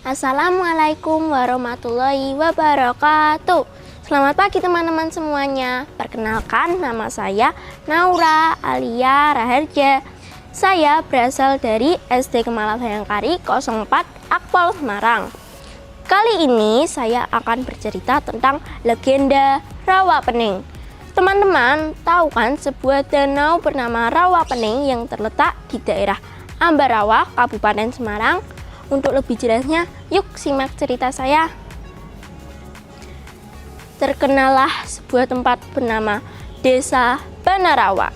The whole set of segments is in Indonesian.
Assalamualaikum warahmatullahi wabarakatuh. Selamat pagi teman-teman semuanya. Perkenalkan, nama saya Naura Alia Raharja. Saya berasal dari SD Kemala Bayangkari 04 Akpol Semarang. Kali ini saya akan bercerita tentang legenda Rawa Pening. Teman-teman tahu kan sebuah danau bernama Rawa Pening yang terletak di daerah Ambarawa, Kabupaten Semarang? Untuk lebih jelasnya, yuk simak cerita saya. Terkenalah sebuah tempat bernama Desa Banarawa.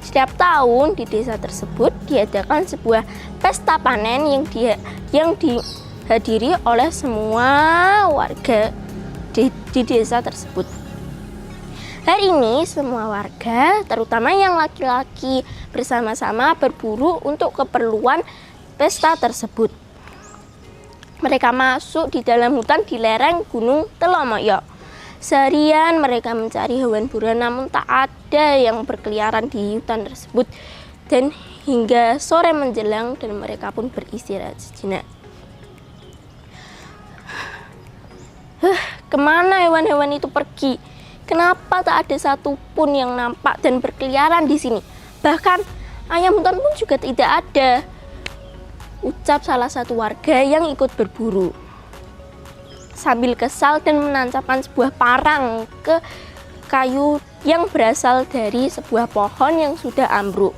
Setiap tahun di desa tersebut diadakan sebuah pesta panen yang dihadiri oleh semua warga di desa tersebut. Hari ini semua warga, terutama yang laki-laki, bersama-sama berburu untuk keperluan pesta tersebut. Mereka masuk di dalam hutan di lereng Gunung Telomoyo. Seharian mereka mencari hewan buruan, namun tak ada yang berkeliaran di hutan tersebut. Dan hingga sore menjelang dan mereka pun beristirahat sejenak. Kemana hewan-hewan itu pergi? Kenapa tak ada satupun yang nampak dan berkeliaran di sini? Bahkan ayam hutan pun juga tidak ada, ucap salah satu warga yang ikut berburu. Sambil kesal dan menancapkan sebuah parang ke kayu yang berasal dari sebuah pohon yang sudah ambruk.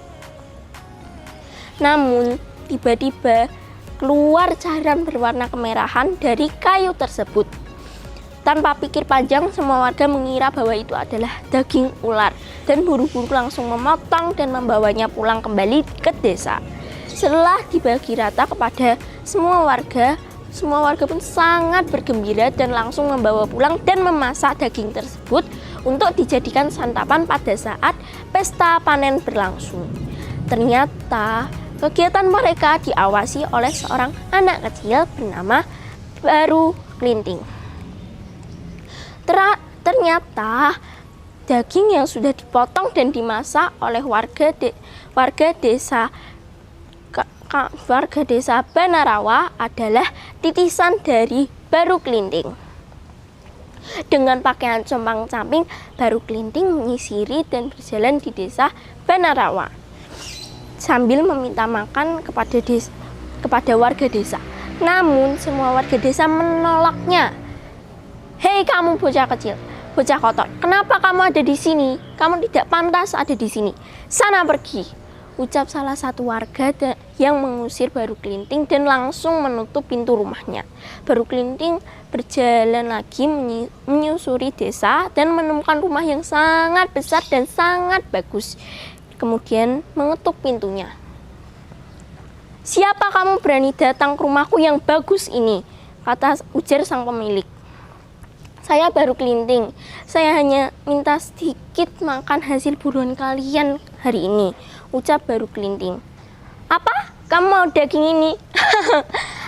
Namun tiba-tiba keluar cairan berwarna kemerahan dari kayu tersebut. Tanpa pikir panjang, semua warga mengira bahwa itu adalah daging ular dan buru-buru langsung memotong dan membawanya pulang kembali ke desa. Setelah dibagi rata kepada semua warga pun sangat bergembira dan langsung membawa pulang dan memasak daging tersebut untuk dijadikan santapan pada saat pesta panen berlangsung. Ternyata kegiatan mereka diawasi oleh seorang anak kecil bernama Baru Klinting. Ternyata daging yang sudah dipotong dan dimasak oleh warga desa Banarawa adalah titisan dari Baru Klinting. Dengan pakaian compang-camping, Baru Klinting menyisiri dan berjalan di desa Banarawa sambil meminta makan kepada warga desa. Namun semua warga desa menolaknya. Hei kamu bocah kecil, bocah kotor, kenapa kamu ada di sini? Kamu tidak pantas ada di sini. Sana pergi, ucap salah satu warga yang mengusir Baru Klinting dan langsung menutup pintu rumahnya. Baru Klinting berjalan lagi menyusuri desa dan menemukan rumah yang sangat besar dan sangat bagus. Kemudian mengetuk pintunya. Siapa kamu berani datang ke rumahku yang bagus ini? Kata ujar sang pemilik. Saya Baru Klinting, saya hanya minta sedikit makan hasil buruan kalian hari ini, ucap Baru Klinting. Apa? Kamu mau daging ini?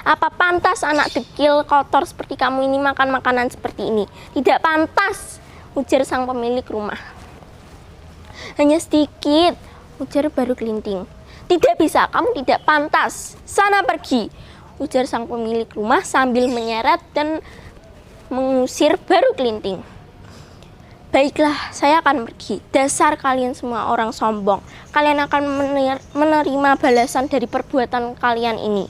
Apa pantas anak dekil kotor seperti kamu ini makan makanan seperti ini? Tidak pantas, ujar sang pemilik rumah. Hanya sedikit, ujar Baru Klinting. Tidak bisa, kamu tidak pantas. Sana pergi, ujar sang pemilik rumah sambil menyeret dan mengusir Baru Klinting. Baiklah, saya akan pergi. Dasar kalian semua orang sombong. Kalian akan menerima balasan dari perbuatan kalian ini.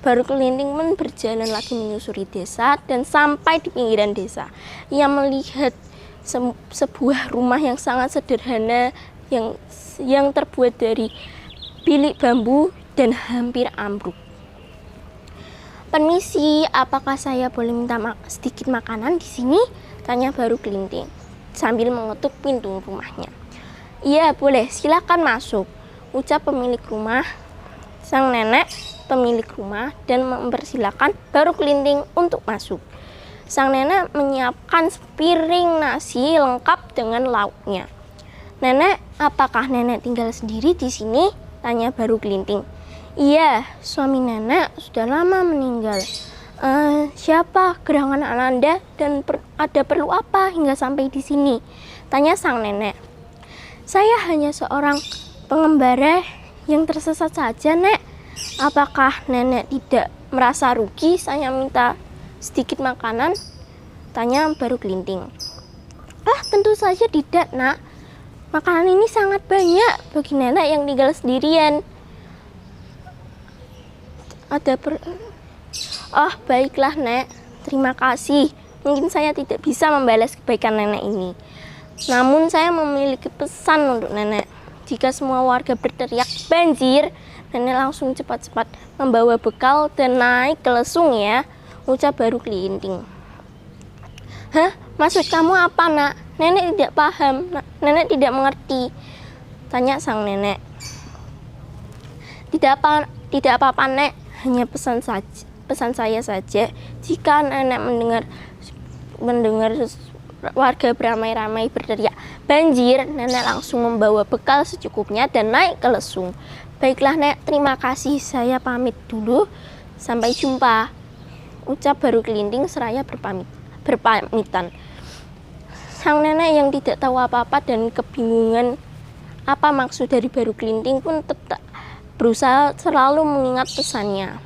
Baru Klinting pun berjalan lagi menyusuri desa dan sampai di pinggiran desa. Ia melihat sebuah rumah yang sangat sederhana yang terbuat dari bilik bambu dan hampir ambruk. Permisi, apakah saya boleh minta sedikit makanan di sini? Tanya Baru Klinting sambil mengetuk pintu rumahnya. Iya, boleh, silakan masuk, ucap pemilik rumah. Sang nenek pemilik rumah dan mempersilahkan Baru Klinting untuk masuk. Sang nenek menyiapkan sepiring nasi lengkap dengan lauknya. Nenek, apakah nenek tinggal sendiri di sini? Tanya Baru Klinting. Iya, suami nenek sudah lama meninggal. Siapa gerangan Ananda dan ada perlu apa hingga sampai di sini? Tanya sang nenek. Saya hanya seorang pengembara yang tersesat saja, Nek. Apakah nenek tidak merasa rugi saya minta sedikit makanan? Tanya baru kelinting. Ah, tentu saja tidak, nak. Makanan ini sangat banyak bagi nenek yang tinggal sendirian. Oh, baiklah, Nek. Terima kasih. Mungkin saya tidak bisa membalas kebaikan nenek ini. Namun saya memiliki pesan untuk nenek. Jika semua warga berteriak banjir, nenek langsung cepat-cepat membawa bekal dan naik ke lesung ya, ucap baru kelinting. Hah? Maksud kamu apa, nak? Nenek tidak paham. Nenek tidak mengerti. Tanya sang nenek. Tidak apa-apa, Nek. Hanya pesan saya saja. Jika nenek mendengar warga beramai-ramai berteriak banjir, nenek langsung membawa bekal secukupnya dan naik ke lesung. Baiklah, Nek, terima kasih. Saya pamit dulu. Sampai jumpa, ucap baru kelinting seraya berpamitan. Sang nenek yang tidak tahu apa-apa dan kebingungan apa maksud dari baru kelinting pun tetap berusaha selalu mengingat pesannya.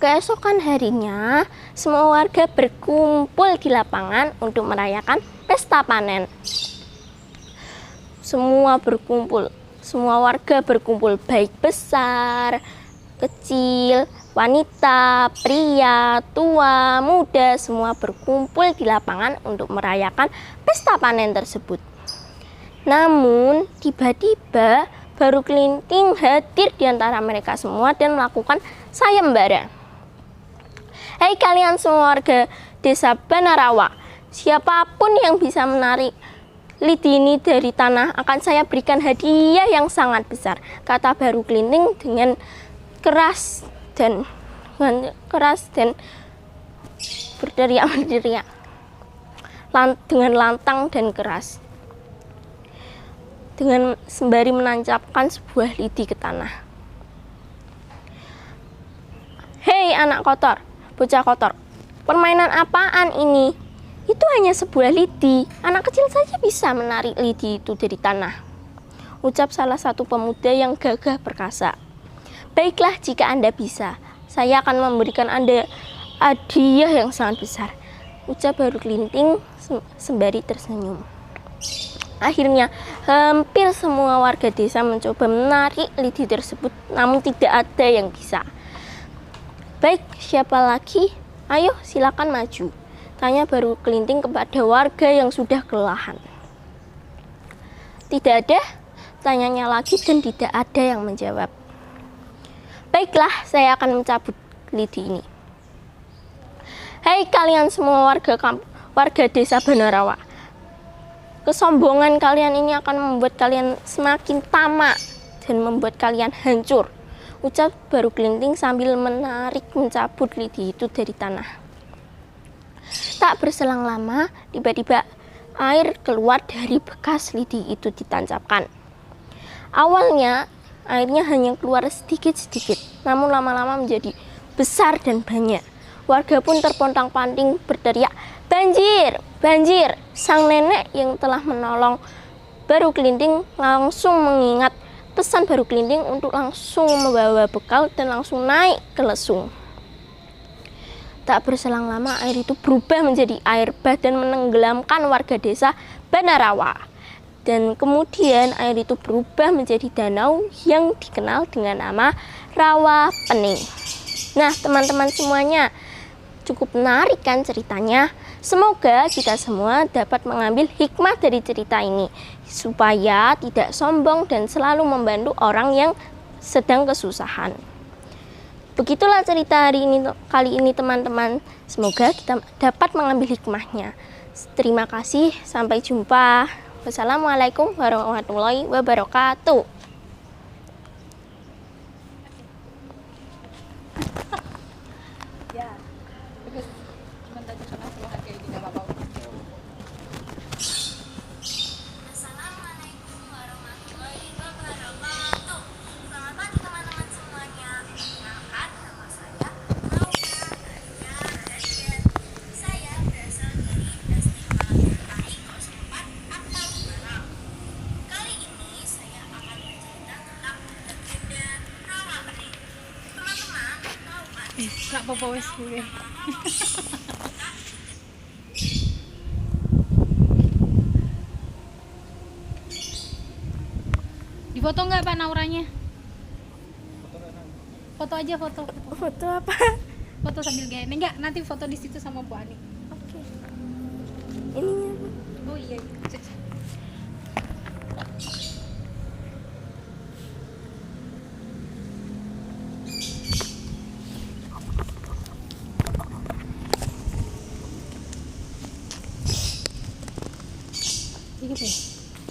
Keesokan harinya, semua warga berkumpul di lapangan untuk merayakan pesta panen. Semua warga berkumpul, baik besar, kecil, wanita, pria, tua, muda, semua berkumpul di lapangan untuk merayakan pesta panen tersebut. Namun, tiba-tiba baru kelinting hadir di antara mereka semua dan melakukan sayembara. Hai kalian semua warga desa Banarawa, siapapun yang bisa menarik lidi ini dari tanah akan saya berikan hadiah yang sangat besar, kata baru kelinting dengan keras dan berteriak dengan lantang dan keras, dengan sembari menancapkan sebuah lidi ke tanah. Hei anak kotor, bocah kotor, permainan apaan ini? Itu hanya sebuah lidi, anak kecil saja bisa menarik lidi itu dari tanah, ucap salah satu pemuda yang gagah perkasa. Baiklah, jika Anda bisa, saya akan memberikan Anda hadiah yang sangat besar, ucap baru kelinting sembari tersenyum. Akhirnya, hampir semua warga desa mencoba menarik lidi tersebut, namun tidak ada yang bisa. Baik, siapa lagi? Ayo, silakan maju, tanya baru kelinting kepada warga yang sudah kelelahan. Tidak ada, tanyanya lagi dan tidak ada yang menjawab. Baiklah, saya akan mencabut lidi ini. Hei kalian semua warga desa Banarawa, kesombongan kalian ini akan membuat kalian semakin tamak dan membuat kalian hancur, ucap baru kelinting sambil mencabut lidi itu dari tanah. Tak berselang lama, tiba-tiba air keluar dari bekas lidi itu ditancapkan. Awalnya airnya hanya keluar sedikit-sedikit, namun lama-lama menjadi besar dan banyak. Warga pun terpontang-panting berteriak, banjir, banjir. Sang nenek yang telah menolong baru kelinting langsung mengingat pesan baru kelinting untuk langsung membawa bekal dan langsung naik ke lesung. Tak berselang lama air itu berubah menjadi air bah dan menenggelamkan warga desa Banarawa. Dan kemudian air itu berubah menjadi danau yang dikenal dengan nama Rawa Pening. Nah teman-teman semuanya, cukup menarik kan ceritanya? Semoga kita semua dapat mengambil hikmah dari cerita ini, supaya tidak sombong dan selalu membantu orang yang sedang kesusahan. Begitulah cerita kali ini teman-teman. Semoga kita dapat mengambil hikmahnya. Terima kasih, sampai jumpa. Wassalamualaikum warahmatullahi wabarakatuh. Gak apa-apa wes gue. Difoto nggak Pak Nauranya? Foto aja foto. Foto apa? Foto sambil gaya. Enggak, nanti foto di situ sama Bu Ani. Oke. Ininya apa? Oh iya. Gitu ya.